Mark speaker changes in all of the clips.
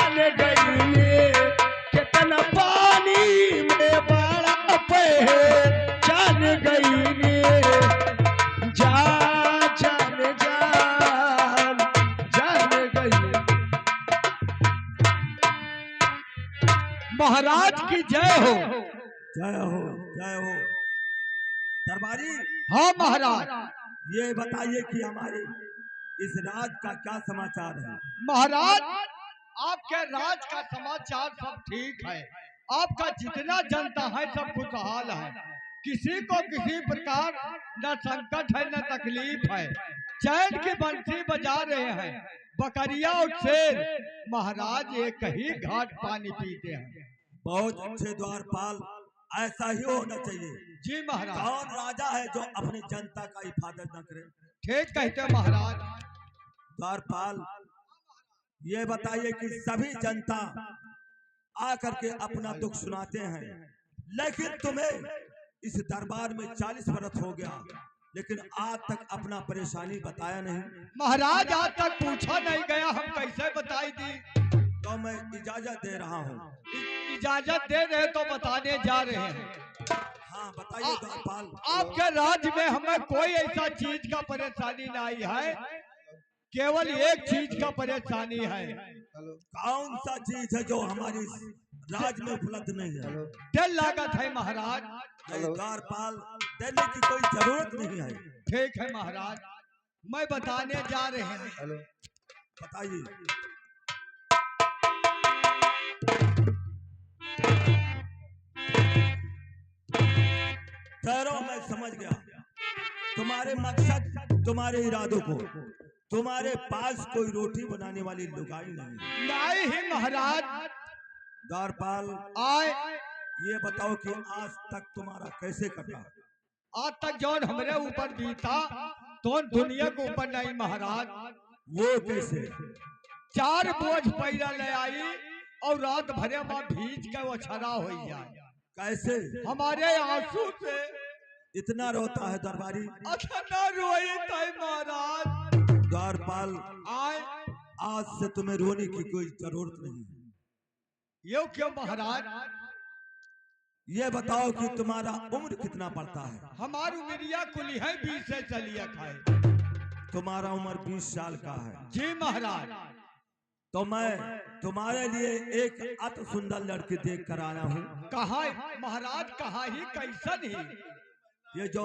Speaker 1: जान गई कितना पानी में बड़ा पहचान गई जा जान जान जान गई। महाराज की जय हो।
Speaker 2: जय हो जय हो। दरबारी,
Speaker 1: हाँ महाराज,
Speaker 2: ये बताइए कि हमारे इस राज का क्या समाचार है।
Speaker 1: महाराज आपके राज का समाचार सब ठीक है। आपका जितना जनता है सब खुशहाल है। किसी को किसी प्रकार न संकट है न तकलीफ है। चैन की बंसी बजा रहे हैं बकरिया और शेर। महाराज एक ही घाट पानी पीते हैं।
Speaker 2: बहुत अच्छे द्वारपाल, ऐसा ही होना चाहिए।
Speaker 1: जी महाराज।
Speaker 2: कौन राजा है जो अपनी जनता का हिफाजत न करे।
Speaker 1: ठीक कहते हैं महाराज।
Speaker 2: द्वारपाल, ये बताइए कि सभी जनता आकर के अपना दुख सुनाते हैं, लेकिन तुम्हें इस दरबार में 40 वर्ष हो गया, लेकिन आज तक अपना परेशानी बताया नहीं।
Speaker 1: महाराज आज तक पूछा नहीं गया, हम कैसे बताई दी।
Speaker 2: तो मैं इजाजत दे रहा हूँ।
Speaker 1: इजाजत दे रहे तो बताने जा रहे हैं।
Speaker 2: हाँ बताइए द्वारपाल।
Speaker 1: आपके राज्य में हमें कोई ऐसा चीज का परेशानी नहीं है, केवल एक चीज का परेशानी है।
Speaker 2: कौन सा चीज है जो हमारी राज में उपलब्ध नहीं है।
Speaker 1: तेल लागत है महाराज।
Speaker 2: द्वारपाल, देने की कोई जरूरत नहीं है।
Speaker 1: ठीक है महाराज, मैं बताने जा रहे हैं।
Speaker 2: बताइए। ठहरो, मैं समझ गया तुम्हारे मकसद, तुम्हारे इरादों को। तुम्हारे पास कोई रोटी बनाने वाली लुगाई नहीं
Speaker 1: ही महाराज।
Speaker 2: द्वारपाल,
Speaker 1: आए
Speaker 2: ये बताओ कि आज तक तुम्हारा कैसे कटा।
Speaker 1: आज तक जौन हमारे ऊपर बीता तो दुनिया के ऊपर नहीं महाराज।
Speaker 2: वो कैसे।
Speaker 1: 4 बोझ पैरा ले आई और रात भरे में भीज के वो छड़ा हो जाए।
Speaker 2: कैसे।
Speaker 1: हमारे आंसू से
Speaker 2: इतना रोता है दरबारी।
Speaker 1: अच्छा ना रोई थे महाराज।
Speaker 2: द्वारपाल,
Speaker 1: आए
Speaker 2: आज से तुम्हें रोने की कोई जरूरत नहीं है।
Speaker 1: यो क्यों महाराज।
Speaker 2: ये बताओ कि तुम्हारा उम्र कितना पड़ता है।
Speaker 1: हमारी उम्रिया कुली है 20 से चलिए खाए।
Speaker 2: तुम्हारा उम्र 20 साल का है।
Speaker 1: जी महाराज।
Speaker 2: तो मैं तुम्हारे लिए एक अति सुंदर लड़की देख कर आया हूँ।
Speaker 1: कहा महाराज, कहा ही कैसन ही।
Speaker 2: ये जो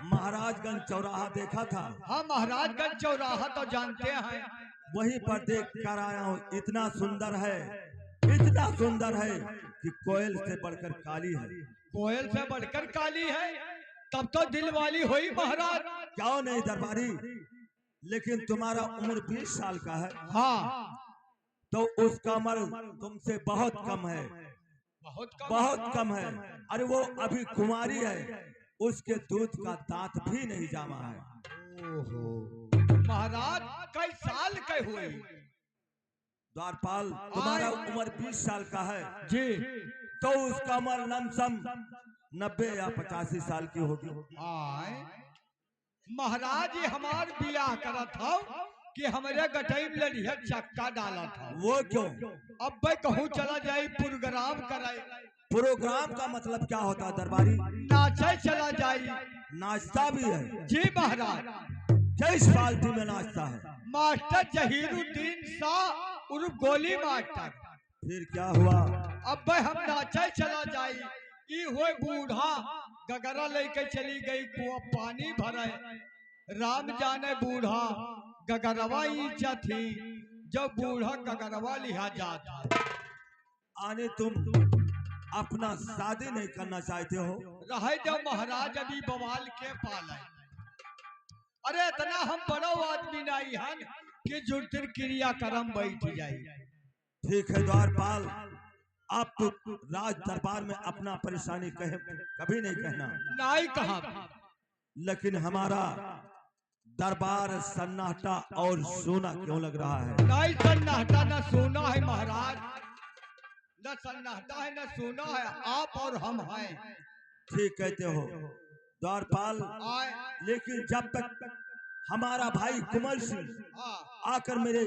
Speaker 2: महाराजगंज चौराहा देखा था।
Speaker 1: हाँ महाराजगंज चौराहा तो जानते हैं।
Speaker 2: वहीं पर देख कर आया हूँ। इतना सुंदर है, इतना सुंदर है कि कोयल से बढ़कर काली है।
Speaker 1: कोयल से बढ़कर काली है, तब तो दिल वाली हुई महाराज।
Speaker 2: क्यों नहीं दरबारी, लेकिन तुम्हारा उम्र 20 साल का है।
Speaker 1: हाँ
Speaker 2: तो उसका उम्र तुमसे बहुत कम है। बहुत कम है। अरे वो अभी कुंवारी है, उसके दूध का दांत भी नहीं जामा है।
Speaker 1: महाराज कई साल के हुए।
Speaker 2: द्वारपाल, तुम्हारा उम्र 20 साल का है
Speaker 1: जी,
Speaker 2: तो उसका उम्र लमसम 90 या 85 साल की होगी।
Speaker 1: आए महाराज, ये हमार बियाह करा था कि हमारे गठई में लड़िया चक्का डाला था।
Speaker 2: वो क्यों।
Speaker 1: अब भाई कहूँ चला जाए प्रोग्राम कराए।
Speaker 2: प्रोग्राम का मतलब क्या होता है दरबारी।
Speaker 1: नाचे चला जाए।
Speaker 2: नाश्ता भी है।
Speaker 1: जी महाराज।
Speaker 2: किस पार्टी में नाश्ता है।
Speaker 1: मास्टर जहीरुद्दीन शाह उर्फ गोली मास्टर।
Speaker 2: फिर क्या हुआ।
Speaker 1: अब भाई हम नाचे चला जाए। ई हुए बूढ़ा गगरा लेके चली गई, कुआं पानी भरे। राम जाने बूढ़ा गगरवा ईचा थी, जब बूढ़ा गगरवा लिहा जाता।
Speaker 2: आने तुम अपना शादी नहीं करना चाहते हो।
Speaker 1: रहे जब महाराज अभी बवाल के पाले। अरे इतना हम बड़ो आदमी नहीं है कि जुर्तिर क्रिया कर्म बैठ जाए।
Speaker 2: ठीक है द्वारपाल, आप तो राज दरबार में अपना परेशानी कहे कभी नहीं कहना।
Speaker 1: नहीं कहा,
Speaker 2: लेकिन हमारा दरबार सन्नाटा और सोना क्यों लग रहा है।
Speaker 1: नहीं सन्नाटा न सोना है महाराज, न सन्नाटा है न सोना है, आप और हम हैं।
Speaker 2: ठीक कहते हो द्वारपाल, लेकिन जब तक हमारा भाई कुंवर सिंह
Speaker 1: हाँ
Speaker 2: आकर मेरे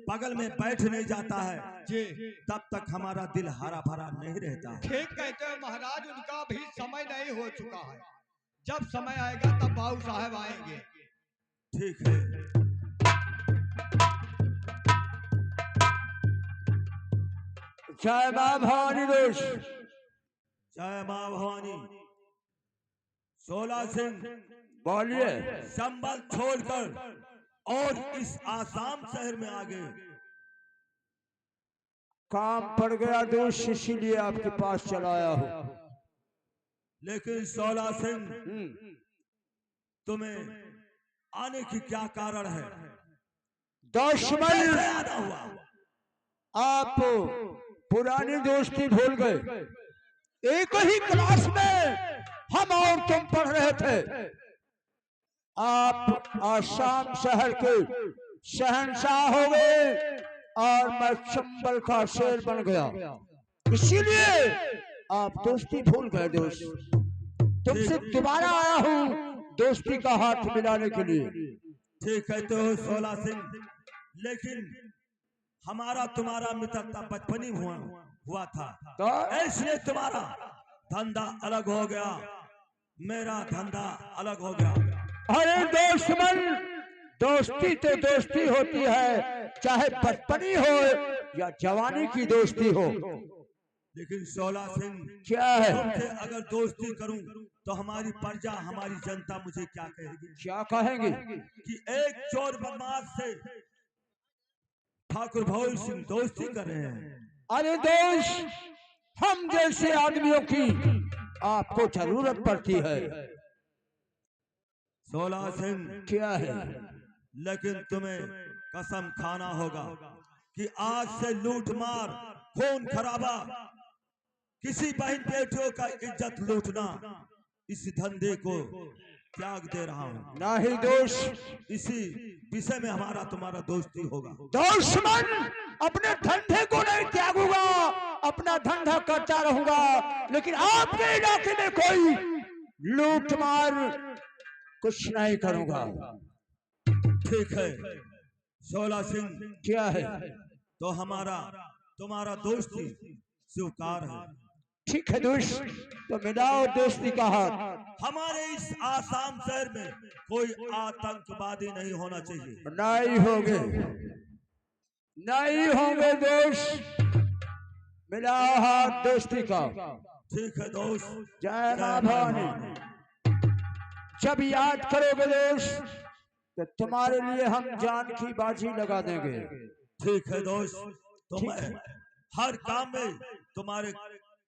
Speaker 2: बगल में बैठ नहीं जाता है,
Speaker 1: जी,
Speaker 2: तब तक हमारा दिल हरा भरा नहीं रहता।
Speaker 1: ठीक कहते हैं महाराज, उनका भी समय नहीं हो चुका है। जब समय आएगा तब बाबू साहब आएंगे।
Speaker 2: ठीक है।
Speaker 3: जय मां भवानी दोष।
Speaker 2: जय मां भवानी। 16 सिंह
Speaker 3: बोलिए।
Speaker 2: संबल छोड़कर और इस आसाम शहर में आ गए।
Speaker 3: काम पड़ गया दोष, इसीलिए आपके पास चला आया हूं।
Speaker 2: लेकिन 16 सिंह, तुम्हें आने की क्या कारण है?
Speaker 3: दुश्मन,
Speaker 2: कैसे आना हुआ?
Speaker 3: आप पुरानी दोस्ती भूल गए। एक ही क्लास में हम और तुम पढ़ रहे थे। आप आसाम शहर के शहंशाह हो गए और मैं चंबल का शेर बन गया, इसीलिए आप दोस्ती भूल गए। दोस्त, तुमसे दोबारा आया हूँ दोस्ती का हाथ मिलाने के लिए।
Speaker 2: ठीक है तो 16 सिंह, लेकिन हमारा तुम्हारा मित्रता बचपन ही हुआ था,
Speaker 3: तो
Speaker 2: इसलिए तुम्हारा धंधा अलग हो गया, मेरा धंधा अलग हो गया।
Speaker 3: अरे दुश्मन, दोस्ती तो दोस्ती होती है, चाहे बचपनी हो या जवानी की दोस्ती हो।
Speaker 2: लेकिन 16 सिंह,
Speaker 3: क्या है?
Speaker 2: तुमसे अगर दोस्ती करूं तो हमारी प्रजा, हमारी जनता मुझे क्या कहेगी?
Speaker 3: क्या कहेंगे?
Speaker 2: कि एक चोर बदमाश से ठाकुर भोल सिंह दोस्ती कर रहे हैं।
Speaker 3: अरे दोस्त, हम जैसे आदमियों की आपको जरूरत पड़ती है।
Speaker 2: 16 सिंह,
Speaker 3: क्या है?
Speaker 2: लेकिन तुम्हें कसम खाना होगा कि आज से लूट मार, खून खराबा, किसी बहन बेटियों का इज्जत लूटना, इस धंधे को त्याग दे रहा हूँ।
Speaker 3: नहीं दोस्त,
Speaker 2: इसी विषय में हमारा तुम्हारा दोस्ती होगा।
Speaker 3: दुश्मन, अपने धंधे को नहीं त्यागूंगा, अपना धंधा करता रहूंगा, लेकिन आपके इलाके में कोई लूट मार कुछ नहीं करूंगा।
Speaker 2: ठीक है 16 सिंह,
Speaker 3: क्या है?
Speaker 2: तो हमारा तुम्हारा दोस्ती स्वीकार है।
Speaker 3: ठीक है दोस्त, तो मिलाओ दोस्ती का हाथ।
Speaker 2: हमारे इस आसाम शहर में कोई आतंकवादी नहीं होना चाहिए।
Speaker 3: नहीं होंगे, नहीं होंगे दोस्त, मिलाओ हाथ दोस्ती का।
Speaker 2: ठीक है दोस्त।
Speaker 3: जय मां भवानी। जब याद करोगे दोस्त तो तुम्हारे लिए हम जान की बाजी लगा देंगे।
Speaker 2: ठीक है दोस्त, तो मैं हर काम में तुम्हारे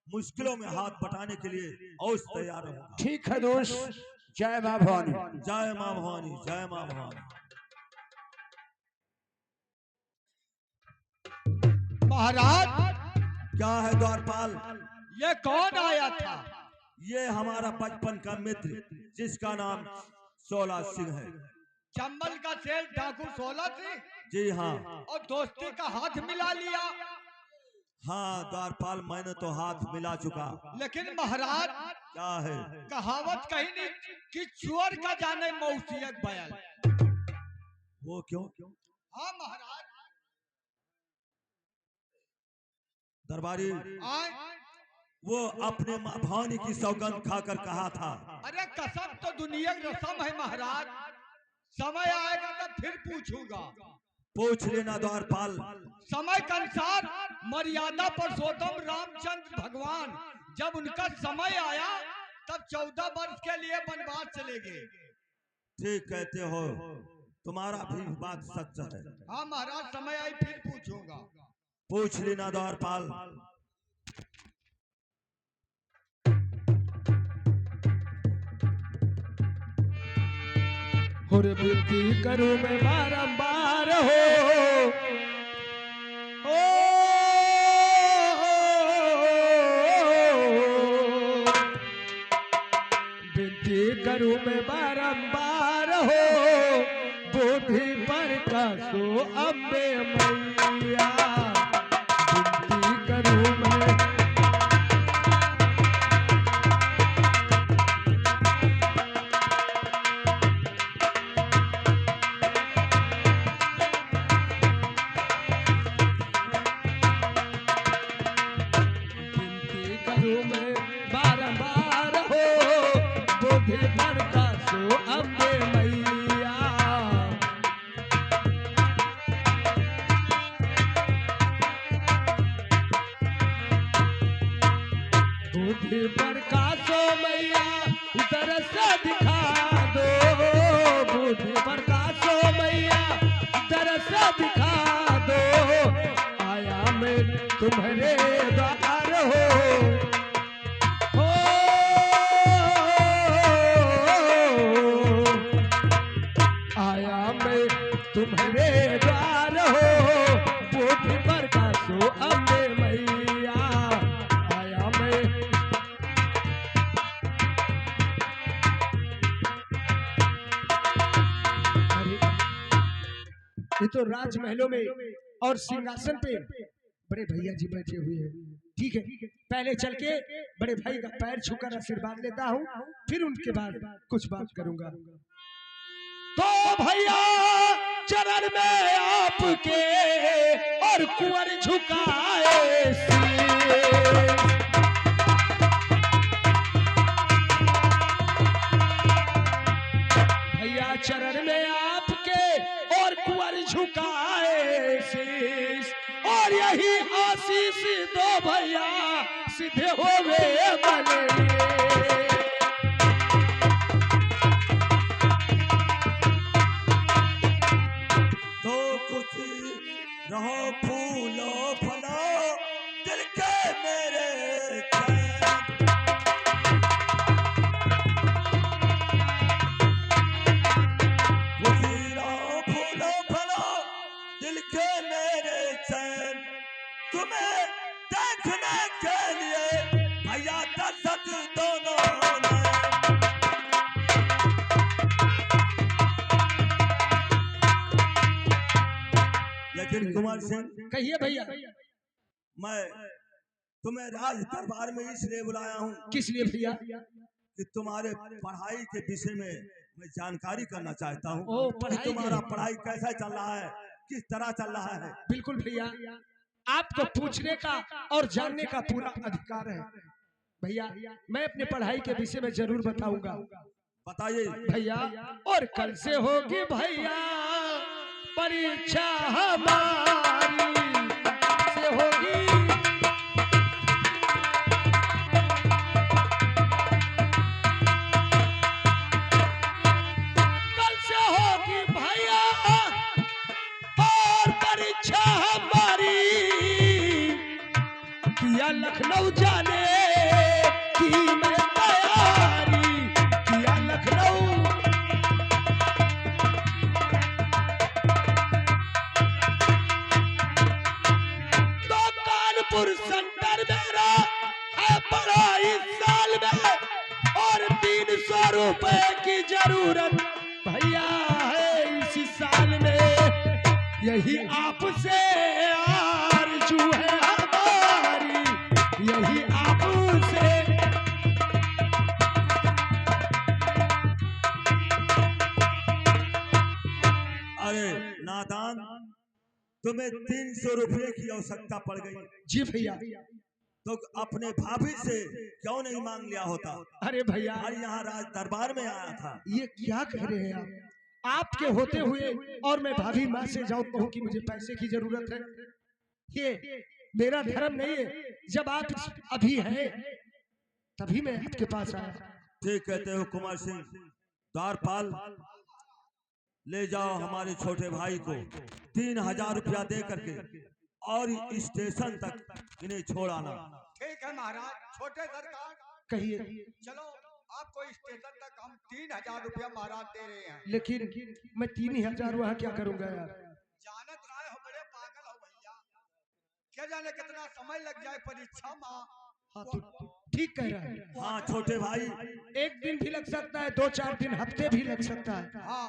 Speaker 2: मुश्किलों में हाथ बटाने के लिए अवश्य तैयार रहूंगा।
Speaker 3: ठीक है दोस्त, जय मां भवानी।
Speaker 2: जय मां भवानी, जय मां भवानी।
Speaker 1: महाराज,
Speaker 2: क्या है द्वारपाल?
Speaker 1: ये कौन आया था?
Speaker 2: ये हमारा बचपन का मित्र, जिसका नाम 16 सिंह है।
Speaker 1: चंबल का शेर डाकू 16 सिंह?
Speaker 2: जी हाँ।
Speaker 1: और दोस्ती का हाथ मिला लिया?
Speaker 2: हाँ द्वारपाल, मैंने तो हाथ मिला चुका।
Speaker 1: लेकिन महाराज,
Speaker 2: क्या है?
Speaker 1: कहावत कही नहीं कि चोर का जाने मौसियत बयान।
Speaker 2: वो क्यों?
Speaker 1: हाँ महाराज।
Speaker 2: दरबारी,
Speaker 1: आए?
Speaker 2: वो अपने माँ भवानी की सौगंध खाकर कहा था।
Speaker 1: अरे कसम तो दुनिया की रस्म है महाराज, समय आएगा तो फिर पूछूंगा।
Speaker 2: पूछ लेना द्वारपाल।
Speaker 1: समय के अनुसार मर्यादा पुरुषोत्तम रामचंद्र भगवान, जब उनका समय आया तब 14 वर्ष के लिए वनवास चले गए।
Speaker 2: ठीक कहते हो, तुम्हारा भी बात सच है।
Speaker 1: हाँ महाराज, समय आई फिर पूछूंगा।
Speaker 2: पूछ लेना द्वारपाल।
Speaker 4: और विनती करूं मैं बारंबार हो, विनती करूं मैं बारंबार हो, बुद्धि पर कसो अम्बे मैया, विनती करूं मैं। करूं मैं बारंबार हो, बुद्धि प्रकाशो अम्बे मैया। बुद्धि प्रकाशो मैया दरस दिखा दो, बुद्धि प्रकाशो मैया दरस दिखा दो, आया मैं तुम्हारे द्वार हो। आया मैं तुम्हारे द्वार हो, बुद्धि प्रकाशो अम्बे मैया। आया मैं ये तो राजमहलों में और सिंहासन पे बड़े भैया जी बैठे हुए हैं। ठीक है, पहले चल के बड़े भाई का पैर छूकर आशीर्वाद लेता हूँ, फिर उनके बाद कुछ बात करूंगा। तो भैया चरण में आपके और कुंवर झुकाए शीश। भैया चरण में आपके और कुंवर झुकाए शीश, और यही आशीष दो भैया सीधे हो गए बने।
Speaker 2: तो कुछ रहो फूलो फलो दिल के मेरे चैन। कुछ रहो फूलो फलो दिल के मेरे चैन, तुम्हें देखने के लिए भैया दर्शक दोनों ने। लेकिन कुमार सिंह,
Speaker 4: कहिए भैया।
Speaker 2: मैं तुम्हें राज दरबार में इसलिए बुलाया हूँ
Speaker 4: किस लिए भैया?
Speaker 2: कि तुम्हारे पढ़ाई के विषय में मैं जानकारी करना चाहता हूँ।
Speaker 4: ओ,
Speaker 2: कि
Speaker 4: पढ़ाई
Speaker 2: तुम्हारा
Speaker 4: के?
Speaker 2: पढ़ाई कैसा चल रहा है, किस तरह चल रहा है।
Speaker 4: बिल्कुल भैया, आपको पूछने का और जानने का पूरा अधिकार है। भैया मैं अपने पढ़ाई के विषय में जरूर बताऊंगा।
Speaker 2: बताइए
Speaker 4: भैया, और कल से होगी भैया परीक्षा हमारी से होगी। कल से होगी भैया और परीक्षा हमारी, किया लखनऊ जाने की मैं तैयारी, किया लखनऊ। तो कानपुर सेंटर मेरा है बड़ा इस साल में, और 300 रुपए की जरूरत भैया है इसी साल में। यही आपसे आरज़ू है हमारी, यही आपसे।
Speaker 2: अरे नादान, तुम्हें 300 रुपये की आवश्यकता पड़ गई।
Speaker 4: जी भैया।
Speaker 2: तो अपने भाभी से क्यों नहीं मांग लिया होता।
Speaker 4: अरे भैया,
Speaker 2: और यहाँ राज दरबार में आया था।
Speaker 4: ये क्या कह रहे हैं आप? आपके होते हुए और मैं भाभी माँ से जाऊं कहूं कि मुझे पैसे की जरूरत है, ये मेरा धर्म नहीं है। जब आप अभी हैं तभी मैं आपके पास आया।
Speaker 2: ठीक कहते हो कुमार सिंह। द्वारपाल, ले जाओ हमारे छोटे भाई को 3000 रुपया दे करके और स्टेशन तक इन्हें छोड़ आना।
Speaker 1: ठीक है महाराज। छोटे सरकार
Speaker 4: कहिए।
Speaker 1: चलो, आपको स्टेशन तक हम 3000 रुपया महाराज दे रहे हैं।
Speaker 4: लेकिन मैं 3000 वहाँ क्या करूंगा यार?
Speaker 1: जानत राय हो, बड़े पागल हो भैया। क्या जाने कितना समय लग जाए परीक्षा में।
Speaker 4: हाँ तो ठीक कह रहा है।
Speaker 2: हाँ छोटे भाई,
Speaker 4: एक दिन भी लग सकता है, 2-4 दिन, हफ्ते भी लग सकता है।
Speaker 1: हाँ,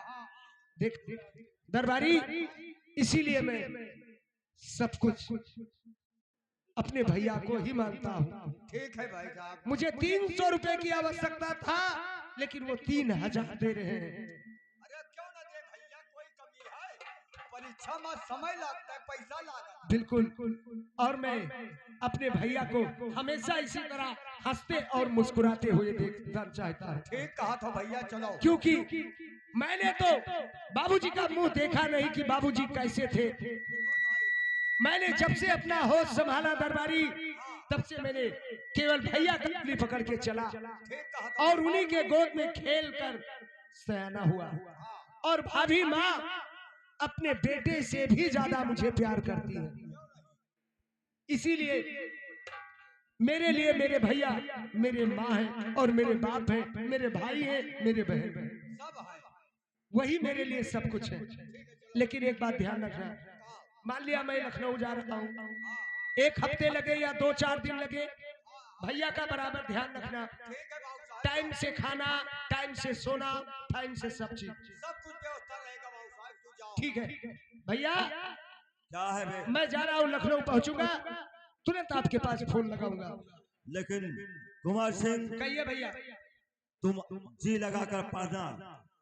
Speaker 4: देख दरबारी, इसीलिए मैं सब कुछ अपने भैया को ही मानता हूँ।
Speaker 1: ठीक है भाई साहब।
Speaker 4: मुझे 300 रुपए की आवश्यकता था, लेकिन वो 3000 दे रहे हैं।
Speaker 1: अरे क्यों ना दे भैया, कोई कमी है? क्षमा समय लगता है, पैसा लगता
Speaker 4: बिल्कुल। और मैं अपने भैया को हमेशा इसी तरह हंसते और मुस्कुराते हुए देखना चाहता हूँ।
Speaker 1: है। ठीक कहा था भैया, चलो।
Speaker 4: क्योंकि मैंने तो बाबूजी का मुंह देखा नहीं कि बाबूजी कैसे थे। मैंने जब से अपना होश संभाला दरबारी, तब से मैंने केवल भैया की उंगली पकड़ के चला
Speaker 1: ठीक कहा था।
Speaker 4: और उन्हीं के गोद में खेल कर सयाना हुआ। और भाभी माँ अपने बेटे से भी ज्यादा मुझे प्यार करती है। इसीलिए मेरे लिए मेरे भैया मेरे माँ हैं और मेरे बाप हैं, मेरे भाई हैं, मेरे बहन हैं,
Speaker 1: सब है।
Speaker 4: वही मेरे लिए सब कुछ है। लेकिन एक बात ध्यान रखना, मान लिया मैं लखनऊ जा रहा हूँ, 1 हफ्ते लगे या 2-4 दिन लगे, भैया का बराबर ध्यान रखना।
Speaker 1: ठीक है बाबू साहब,
Speaker 4: टाइम से खाना, टाइम से सोना, टाइम से सब चीज।
Speaker 1: सब कुछ व्यवस्था रहेगा बाबू साहब, तू जाओ।
Speaker 4: ठीक है भैया,
Speaker 2: क्या है बे?
Speaker 4: मैं जा रहा हूँ, लखनऊ पहुंचूंगा, तुरंत आपके पास फोन लगाऊंगा।
Speaker 2: लेकिन कुमार सिंह,
Speaker 4: कहिए भैया।
Speaker 2: तुम जी लगाकर पढ़ना,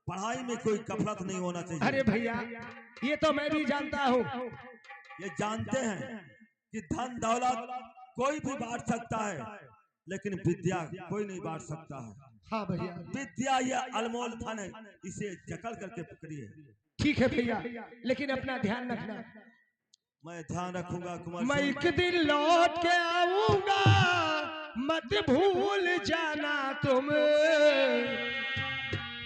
Speaker 2: पढ़ाई में कोई गफलत नहीं होना चाहिए।
Speaker 4: अरे भैया, ये तो मैं भी जानता हूँ।
Speaker 2: ये जानते हैं कि धन दौलत कोई भी बांट सकता है, लेकिन विद्या कोई नहीं बांट सकता है।
Speaker 4: हाँ भैया,
Speaker 2: विद्या ये अनमोल धन है, इसे जकड़ करके पकड़िए।
Speaker 4: ठीक है भैया, लेकिन अपना ध्यान रखना।
Speaker 2: मैं ध्यान रखूंगा कुमार
Speaker 4: मैं
Speaker 2: सिंह।
Speaker 4: एक दिन लौट के आऊंगा, मत भूल जाना तुम।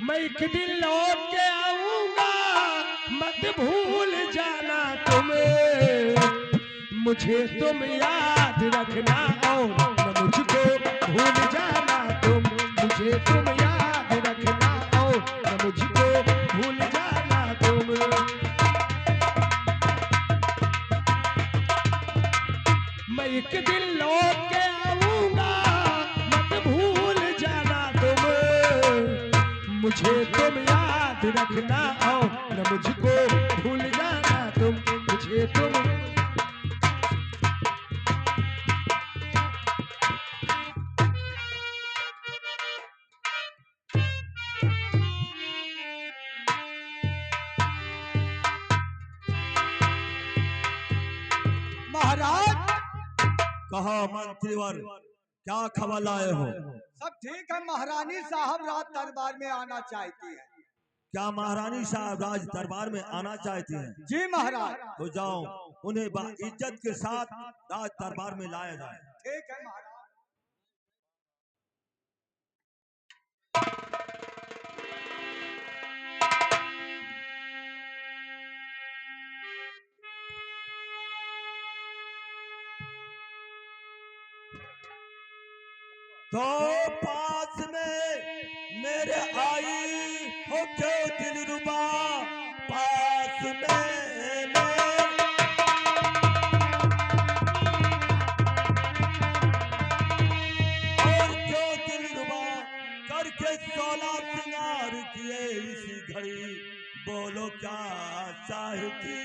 Speaker 4: मैं एक दिन लौट के आऊंगा, मत भूल जाना तुम। मुझे तुम याद रखना और न मुझको भूल जाना तुम। मुझे तुम याद रखना और न मुझको भूल जाना तुम। मैं एक दिन लौट के आऊंगा, मत भूल जाना तुम। मुझे तुम याद रखना और न मुझको भूल जाना तुम। मुझे तुम
Speaker 1: महाराज,
Speaker 2: कहा मंत्रीवर, क्या खबर लाए हो?
Speaker 1: सब ठीक है। महारानी साहब रात दरबार में आना चाहती है।
Speaker 2: क्या महारानी साहब राज दरबार में आना चाहती हैं?
Speaker 1: जी महाराज।
Speaker 2: तो जाओ, उन्हें इज्जत के साथ राज दरबार में लाया जाए।
Speaker 1: ठीक है महाराज।
Speaker 2: तो पास में मेरे आई हो क्यों दिलरुबा, पास में और क्यों दिलरुबा करके 16 सिंगार किए इसी घड़ी, बोलो क्या चाहती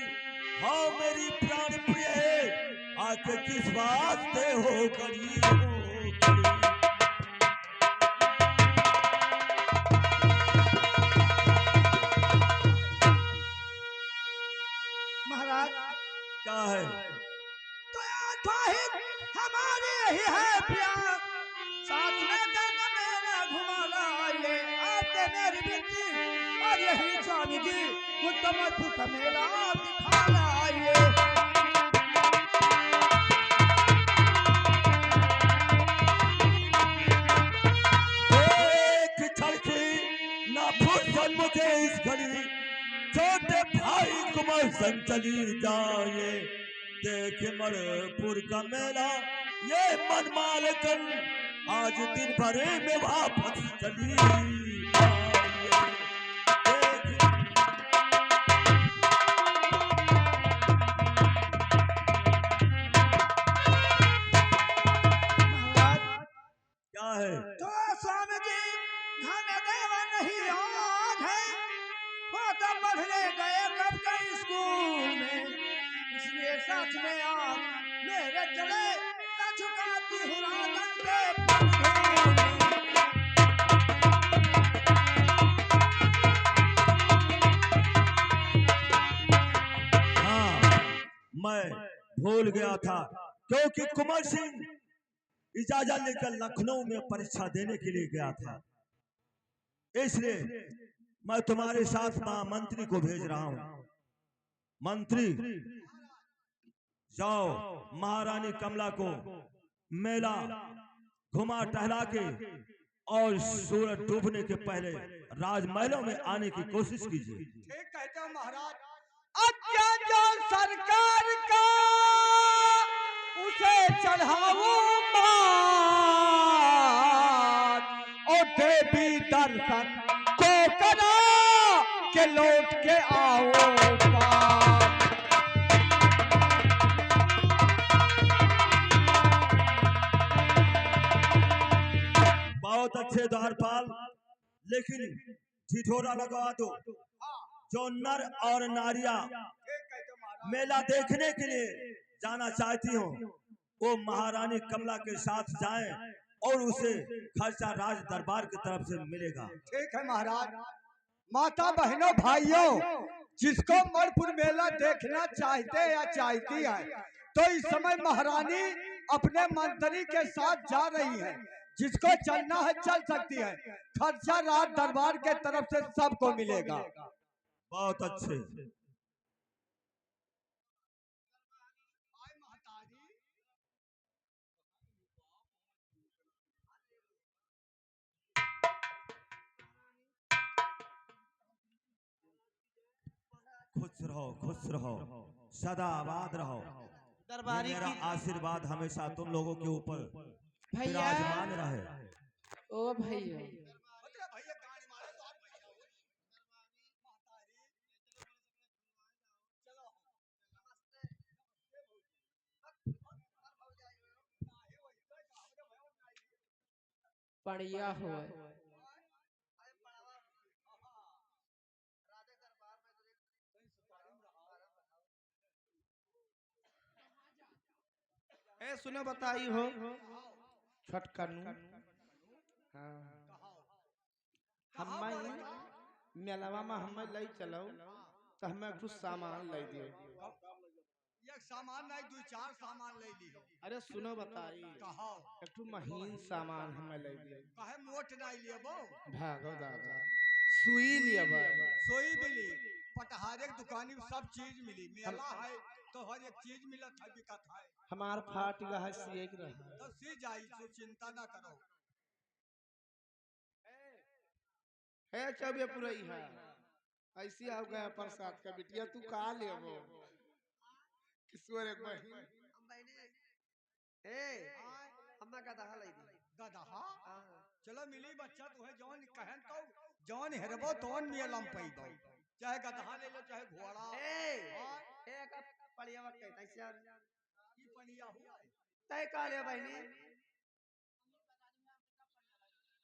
Speaker 2: हो मेरी प्राण प्रिय, आके किस वास्ते हो करी हो करी।
Speaker 1: महाराज,
Speaker 2: क्या है?
Speaker 1: तो आहिर हमारे ही है प्यार, साथ में दर्द मेरा घुमाना ये आपके मेरी बेटी, और यही स्वामी जी उत्तम का मेला दिखाना ये।
Speaker 2: एक छड़की ना फुर्सत मुझे इस घड़ी, छोटे भाई कुमार संग चली जाए, देख मरपुर का मेला ये मनमाल कर, आज दिन भर में वापस चली जाए।
Speaker 1: महाराज,
Speaker 2: क्या है?
Speaker 1: तो स्वामी जी धन देवा नहीं याद है, वो तो पढ़ने गए कब के स्कूल में, इसलिए साथ में आप मेरे चले न झुकाती हूँ राधन के पंखुड़ी में।
Speaker 2: भूल गया था, क्योंकि कुंवर सिंह इजाजत लेकर लखनऊ में परीक्षा देने के लिए गया था। इसलिए मैं तुम्हारे साथ महामंत्री को भेज रहा हूं। मंत्री, जाओ महारानी कमला को मेला घुमा टहला के और सूरज डूबने के पहले राजमहलों में आने की कोशिश कीजिए।
Speaker 1: ठीक कहते हो महाराज। अत्याचार सरकार का उसे चढ़ाऊं और देवी दर्शन को करा के लौट के आओ पार।
Speaker 2: बहुत अच्छे द्वारपाल, लेकिन ठिठोरा लगवा दो। जो नर और नारियां मेला देखने के लिए जाना चाहती हो, वो महारानी कमला के साथ जाएं और उसे खर्चा राज दरबार की तरफ से मिलेगा।
Speaker 1: ठीक है महाराज। माता बहनों भाइयों, जिसको मणिपुर मेला देखना चाहते या चाहती है, तो इस समय महारानी अपने मंत्री के साथ जा रही है। जिसको चलना है चल सकती है, खर्चा राज दरबार के तरफ से सबको मिलेगा।
Speaker 2: बहुत अच्छे। खुश रहो, सदा आबाद रहो।
Speaker 5: दरबारी
Speaker 2: मेरा
Speaker 5: की
Speaker 2: आशीर्वाद हमेशा तुम लोगों के ऊपर
Speaker 5: भैया,
Speaker 2: विराजमान रहे।
Speaker 5: ओ भैया, बढ़िया हो।
Speaker 6: ए सुनो बताई हो छटकनू। हाँ हम मेलावा में हमें ले चलो तो हमें कुछ सामान ले दियो।
Speaker 1: एक सामान नहीं, दो चार सामान ले ली।
Speaker 6: अरे सुनो बताई,
Speaker 1: कहो
Speaker 6: एक ठो महीन सामान हमें ले दियो।
Speaker 1: कहे मोट नहीं लिए बो,
Speaker 6: भागो दादा, सुई लिया बा।
Speaker 1: सोई मिली, पटहारे की दुकानी में सब चीज मिली। मेला है तो हर एक चीज मिलत है, बिकत है।
Speaker 6: हमार फाट गया है सिए के रहा
Speaker 1: तो सी जाई, तो चिंता ना करो।
Speaker 6: है चबे पुरई है ऐसी आ गया प्रसाद का बिटिया। तू का लेबो किशोर एक बहन
Speaker 7: ए हम्मा गदहा लाई दी।
Speaker 1: गदहा चलो मिली बच्चा, तुम्हें जौन कहन तो जौन हेरबो तौन मिलम पैबो। चाहे गदहा ले लो चाहे घोड़ा।
Speaker 7: ए का पड़िया वक्त है तैसे
Speaker 1: की पनिया हुआ
Speaker 7: तय का ले बहनी।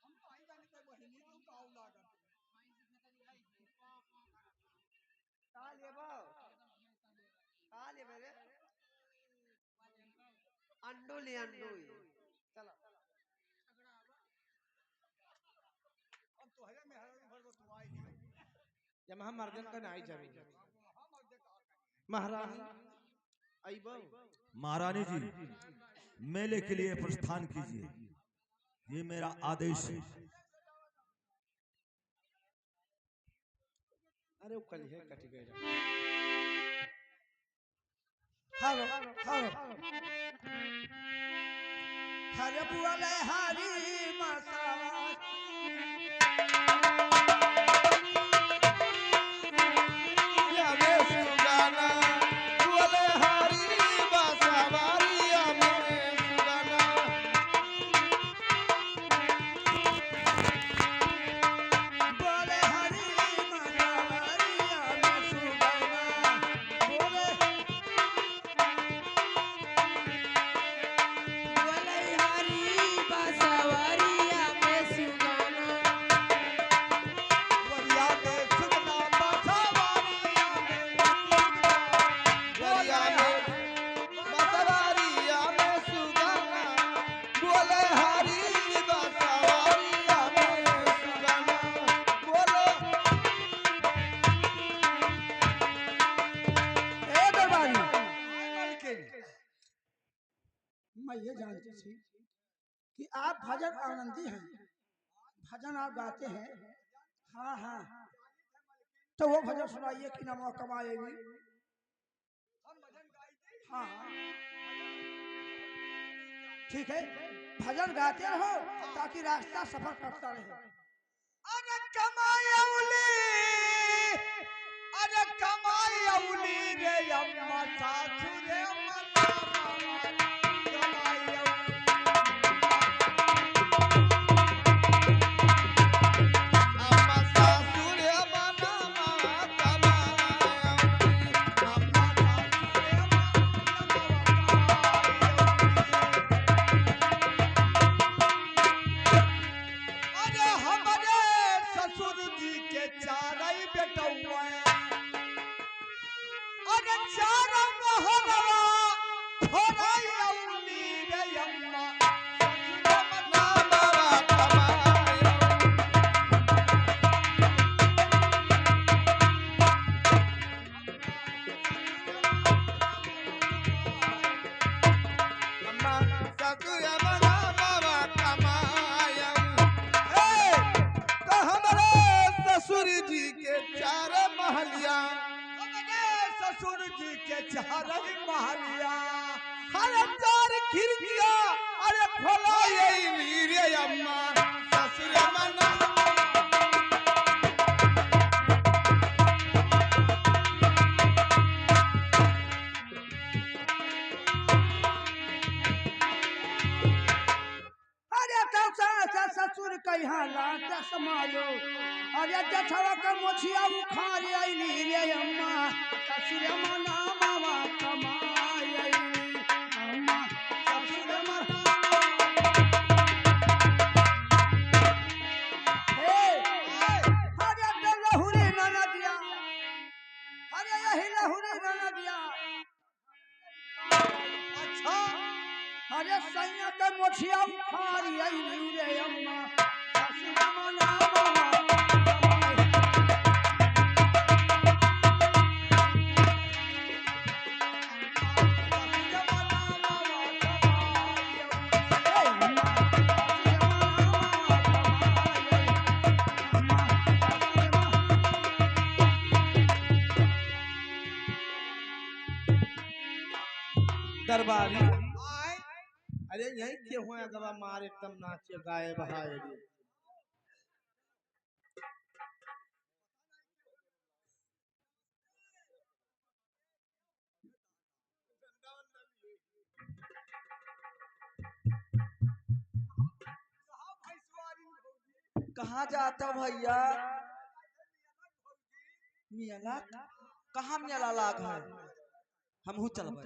Speaker 1: हम पाई जाने तो बहनी तू काऊ लागत
Speaker 7: का लेबो का लेबे रे अंडू ले अंडू। चलो
Speaker 1: अब तो है में हर भर तू आई नहीं।
Speaker 6: जब हम मर्दन का नहीं जाबी महारानी आइबो।
Speaker 2: महारानी जी, मेले के लिए प्रस्थान कीजिए, ये मेरा आदेश है।
Speaker 6: अरे वो कल है कट गए।
Speaker 4: हेलो हेलो हरे बुआले हरी मसाला
Speaker 6: या में सुगाना बोले हरी बासावारी या में सुगाना।
Speaker 4: बोले हरी मसाला में सुगना बोले
Speaker 5: बोले हरी बासवरिया में
Speaker 8: मैं ये जानती थी कि आप भजन आनंदी हैं, भजन आप गाते हैं। हाँ हाँ, तो वो भजन सुनाइए कि नमो कमाएगी। हाँ हाँ ठीक है, भजन गाते रहो ताकि रास्ता सफर करता रहे।
Speaker 1: अरे कमायौली, अरे कमायौली रे अम्मा सासू रे अम्मा कमायौली। अम्मा सासू रे अम्मा कमायौली, अम्मा सासू रे अम्मा अरे हमारे ससुर जी के चारई बेटौआ, अरे चार मोहरवा थोड़ायौली रे अम्मा ससुर नामवा कमायौली। अम्मा ससुर नामवा कमायौली। तो हमारे ससुर जी के चार महलिया, हमारे ससुर जी के चार महलिया, अरे चार खिड़किया, अरे खोला यही रे अम्मा ससुर मना।
Speaker 8: अरे ससुर कहाँ लात समायो, अरे जथवा का मोछिया उखाड़ आईली रे अम्मा ससुर मना मामा कमाई आईली अम्मा ससुर मना। हे अरे तो लहुरी ननदिया, अरे यही लहुरी ननदिया।
Speaker 1: अच्छा
Speaker 8: अरे सैया के मोछिया उखाड़ आईली रे अम्मा ससुर मना मामा
Speaker 6: दरबारी अरे यही के हुए अगवा मार एकदम नाचे गाए बहाए रे।
Speaker 5: कहाँ जाता भैया? मियाला? कहाँ मियाला लाग है? हमहू चलबै।